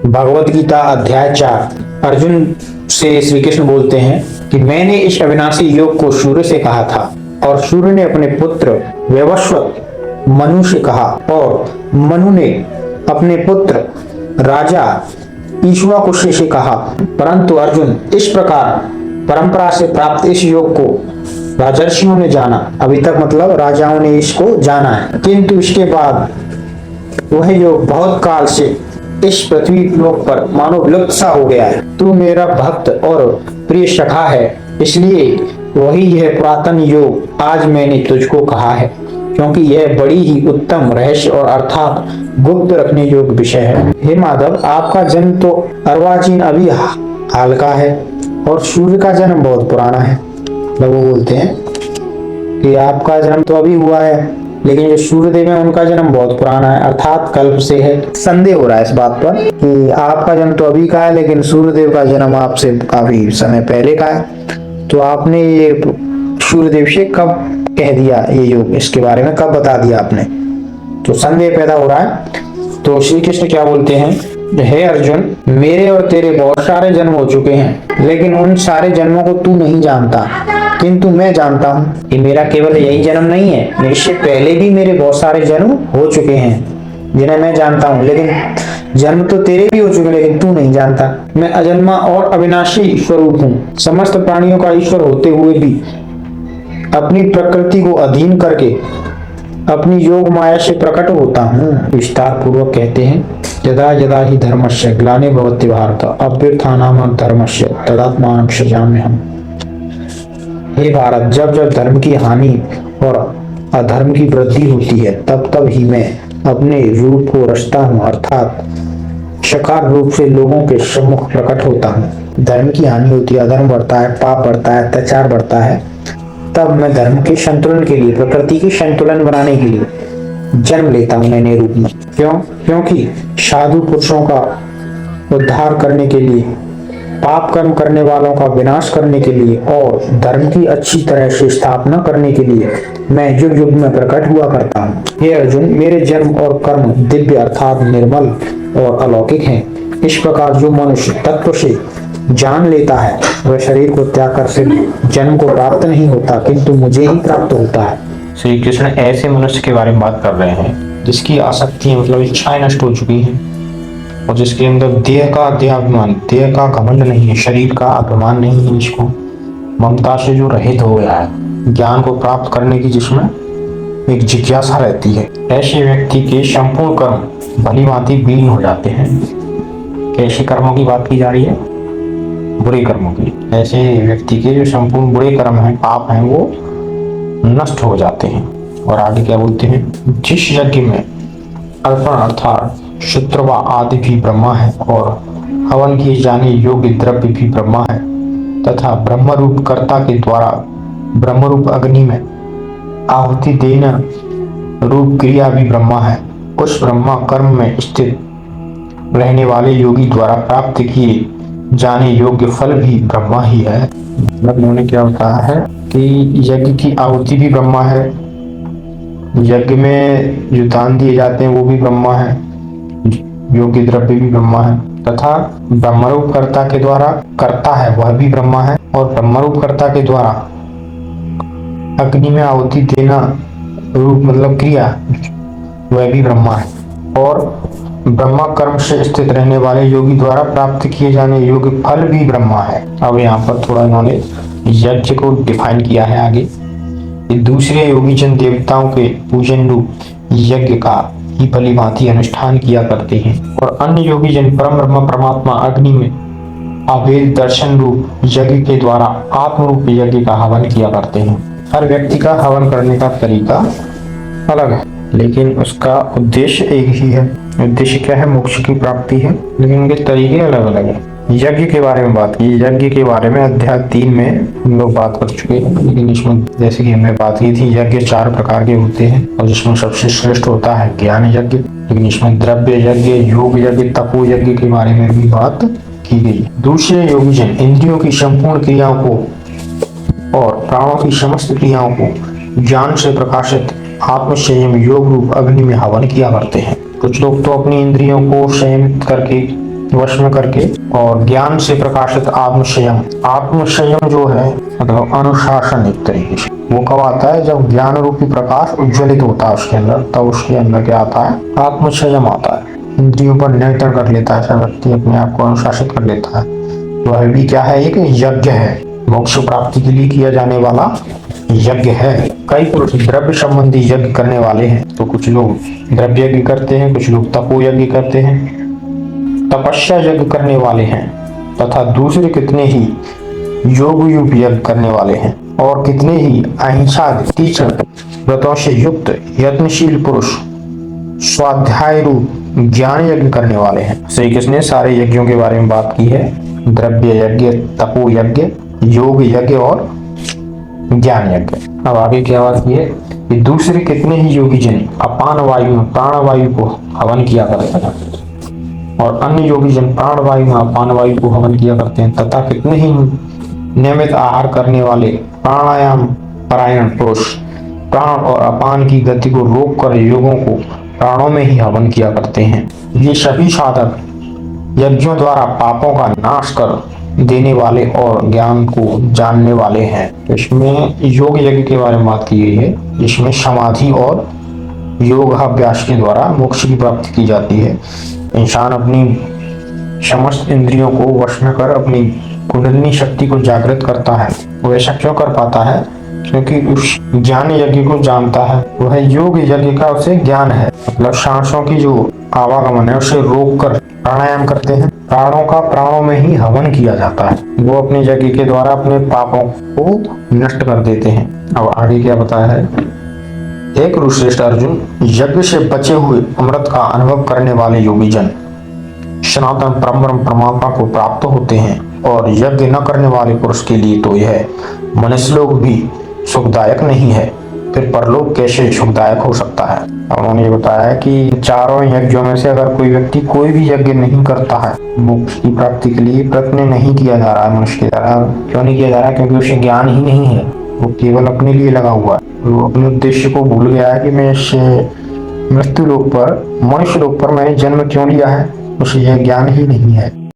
भगवत गीता अध्याय 4। अर्जुन से श्री कृष्ण बोलते हैं कि मैंने इस अविनाशी योग को सूर्य से कहा था और सूर्य ने अपने पुत्र वैवस्वत मनु से कहा और मनु ने अपने पुत्र राजा ईक्ष्वाकु से कहा। परंतु अर्जुन, इस प्रकार परंपरा से प्राप्त इस योग को राजर्षियों ने जाना, अभी तक मतलब राजाओं ने इसको जाना है, किंतु इसके बाद वह योग बहुत काल से इस पृथ्वी लोक पर मानो विलुप्त सा हो गया है। तू मेरा भक्त और प्रिय सखा है, इसलिए वही यह पुरातन योग आज मैंने तुझको कहा है, क्योंकि यह बड़ी ही उत्तम रहस्य और अर्थात गुप्त रखने योग्य विषय है। हे माधव, आपका जन्म तो अर्वाचीन अभी हाल का है और सूर्य का जन्म बहुत पुराना है। वो बोलते हैं कि आपका जन्म तो अभी हुआ है, लेकिन जो सूर्यदेव है उनका जन्म बहुत पुराना है, अर्थात कल्प से है। संदेह हो रहा है इस बात पर कि आपका जन्म तो अभी का है, लेकिन सूर्यदेव का जन्म आपसे काफी समय पहले का है। तो आपने ये सूर्यदेव से कब कह दिया ये योग, इसके बारे में कब बता दिया आपने? तो संदेह पैदा हो रहा है। तो श्री कृष्ण क्या बोलते हैं, हे अर्जुन, मेरे और तेरे बहुत सारे जन्म हो चुके हैं, लेकिन उन सारे जन्मों को तू नहीं जानता, किंतु मैं जानता हूँ कि मेरा केवल यही जन्म नहीं है, इससे पहले भी मेरे बहुत सारे जन्म हो चुके हैं जिन्हें मैं जानता हूँ। लेकिन जन्म तो तेरे भी हो चुके हैं, लेकिन तू नहीं जानता। मैं अजन्मा और अविनाशी स्वरूप हूँ, समस्त प्राणियों का ईश्वर होते हुए भी अपनी प्रकृति को अधीन करके अपनी योग माया से प्रकट होता हूँ। विस्तार पूर्वक कहते हैं, यदा यदा ही धर्मस्य ग्लानिर्भवति भारत अभ्युत्थानात् धर्मस्य तदात्मानं सृजाम्यहम्। हे भारत, जब जब धर्म की हानि और अधर्म की वृद्धि होती है, तब तब ही मैं अपने रूप को रचता हूँ, अर्थात साकार रूप से लोगों के सम्मुख प्रकट होता हूँ। धर्म की हानि होती है, अधर्म बढ़ता है, पाप बढ़ता है, अत्याचार बढ़ता है, तब मैं धर्म के संतुलन के लिए, प्रकृति के संतुलन बनाने के लिए जन्म लेता हूँ नए रूप में। क्योंकि साधु पुरुषों का उद्धार करने के लिए, पाप कर्म करने वालों का विनाश करने के लिए और धर्म की अच्छी तरह से स्थापना करने के लिए मैं युग युग में प्रकट हुआ करता हूँ। हे अर्जुन, मेरे जन्म और कर्म दिव्य अर्थात निर्मल और अलौकिक हैं। इस प्रकार जो मनुष्य तत्व से जान लेता है, वह शरीर को त्याग कर सिर्फ जन्म को प्राप्त नहीं होता, किंतु मुझे ही प्राप्त होता है। श्री कृष्ण ऐसे मनुष्य के बारे में बात कर रहे हैं जिसकी आसक्ति मतलब इच्छाएं नष्ट हो चुकी हैं और जिसके अंदर देह का घमंड नहीं है, शरीर का अभिमान नहीं है, जिसको ममता से जो रहित हो गया है, ज्ञान को प्राप्त करने की जिसमें एक जिज्ञासा रहती है। ऐसे व्यक्ति के संपूर्ण कर्म भली भांति विलीन हो जाते हैं। कैसे कर्मों की बात की जा रही है? बुरे कर्मों की। ऐसे व्यक्ति के जो संपूर्ण बुरे कर्म हैं, पाप हैं, वो नष्ट हो जाते हैं। और आगे क्या बोलते हैं, जिस यज्ञ में अर्पण अर्थात शुत्रवा आदि भी ब्रह्मा है और हवन किए जाने योग्य द्रव्य भी ब्रह्मा है तथा ब्रह्म रूप कर्ता के द्वारा ब्रह्म रूप अग्नि में आहुति देना रूप क्रिया भी ब्रह्मा है, उस ब्रह्मा कर्म में स्थित रहने वाले योगी द्वारा प्राप्त किए जाने योग्य फल भी ब्रह्मा ही है। मतलब उन्होंने क्या बताया है कि यज्ञ की आहुति भी ब्रह्मा है, यज्ञ में जो दान दिए जाते हैं वो भी ब्रह्मा है, योग्य द्रव्य भी ब्रह्मा है तथा ब्रह्मरूप कर्ता के द्वारा करता है वह भी ब्रह्मा है और ब्रह्मरूप कर्ता के द्वारा अग्नि में आहुति देना रूप मतलब क्रिया वह भी ब्रह्मा है और ब्रह्मा कर्म से स्थित रहने वाले योगी द्वारा प्राप्त किए जाने योग्य फल भी ब्रह्मा है। अब यहाँ पर थोड़ा इन्होंने यज्ञ को डिफाइन किया है आगे। ये दूसरे योगी जन देवताओं के पूजन रूप यज्ञ का ही भली भांति अनुष्ठान किया करते हैं और अन्य योगी जन परम ब्रह्म परमात्मा अग्नि में अभेद दर्शन रूप यज्ञ के द्वारा आत्म रूप यज्ञ का हवन किया करते हैं। हर व्यक्ति का हवन करने का तरीका अलग है, लेकिन उसका उद्देश्य एक ही है। उद्देश्य क्या है? मोक्ष की प्राप्ति है, लेकिन उनके तरीके अलग अलग हैं। यज्ञ के बारे में बात की, यज्ञ के बारे में अध्याय 3 में हम लोग बात कर चुके हैं, लेकिन इसमें जैसे कि हमने बात की थी, यज्ञ 4 प्रकार के होते हैं और जिसमें सबसे श्रेष्ठ होता है ज्ञान यज्ञ। लेकिन इसमें द्रव्य यज्ञ, योग यज्ञ, तपो यज्ञ के बारे में भी बात की गई। दूसरे योगी जन इंद्रियों की संपूर्ण क्रियाओं को और प्राणों की समस्त क्रियाओं को ज्ञान से प्रकाशित आत्म संयम योग रूप अग्नि में हवन किया करते हैं। कुछ लोग तो अपनी इंद्रियों को संयमित करके वश में करके और ज्ञान से प्रकाशित आत्मसंयम। आत्मसंयम जो है मतलब अनुशासन एक तरीके से, वो कब आता है जब ज्ञान रूपी प्रकाश उज्ज्वलित होता है उसके अंदर, तब उसके अंदर क्या आता है, आत्मसंयम आता है। इंद्रियों पर नियंत्रण कर लेता है, व्यक्ति अपने आप को अनुशासित कर लेता है। वह भी क्या है, एक यज्ञ है, मोक्ष प्राप्ति के लिए किया जाने वाला यज्ञ है। कई पुरुष द्रव्य संबंधी यज्ञ करने वाले हैं, तो कुछ लोग द्रव्य यज्ञ करते हैं, कुछ लोग तपो यज्ञ करते हैं, तपस्या यज्ञ करने वाले हैं, तथा दूसरे कितने ही योग युग यज्ञ करने वाले हैं, और कितने ही अहिंसा तीक्ष्ण व्रतों से युक्त यत्नशील पुरुष स्वाध्याय रूप ज्ञान यज्ञ करने वाले हैं। श्री कृष्ण ने सारे यज्ञों के बारे में बात की है, द्रव्य यज्ञ, तपो यज्ञ, योग यज्ञ और ज्ञान यज्ञ। अब आगे क्या बात की है कि दूसरे कितने ही योगी जन अपान वायु में प्राण वायु को हवन किया करते हैं, और अन्य योगी जन प्राण वायु में अपान वायु को हवन किया करते हैं, तथा कितने ही नियमित आहार करने वाले प्राणायाम परायण पुरुष प्राण और अपान की गति को रोककर योगों को प्राणों में ही हवन किया करते हैं। ये सभी साधक यज्ञों द्वारा पापों का नाश कर देने वाले और ज्ञान को जानने वाले हैं। तो इसमें योग यज्ञ के बारे में बात की गई है, जिसमें समाधि और योगाभ्यास के द्वारा मोक्ष की प्राप्ति की जाती है। इंसान अपनी समस्त इंद्रियों को वश में कर अपनी कुंडलिनी शक्ति को जागृत करता है। वो ऐसा क्यों कर पाता है, क्योंकि उस ज्ञान यज्ञ को जानता है। वह योग यज्ञ का उसे ज्ञान है, मतलब सांसों की जो आवागमन है उसे रोक कर प्राणायाम करते हैं। प्राणों का प्राणों में ही हवन किया जाता है, वो अपने यज्ञ के द्वारा अपने पापों को नष्ट कर देते हैं। अब आगे क्या बताया है, एक ऋषिश्रेष्ठ अर्जुन, यज्ञ से बचे हुए अमृत का अनुभव करने वाले योगी जन सनातन परम परमात्मा को प्राप्त होते हैं, और यज्ञ न करने वाले पुरुष के लिए तो यह मनुष्यलोक भी सुखदायक नहीं है, फिर परलोक कैसे सुखदायक हो सकता है। उन्होंने ये बताया कि चारों यज्ञों में से अगर कोई व्यक्ति कोई भी यज्ञ नहीं करता है, मोक्ष की प्राप्ति के लिए प्रयत्न नहीं किया जा रहा है मनुष्य के द्वारा, क्यों नहीं किया जा रहा है, क्योंकि उसे ज्ञान ही नहीं है, वो केवल अपने लिए लगा हुआ है। वो अपने उद्देश्य को भूल गया है कि मैं इस मृत्यु लोक पर, मनुष्य लोक पर मैंने जन्म क्यों लिया है, उसे यह ज्ञान ही नहीं है।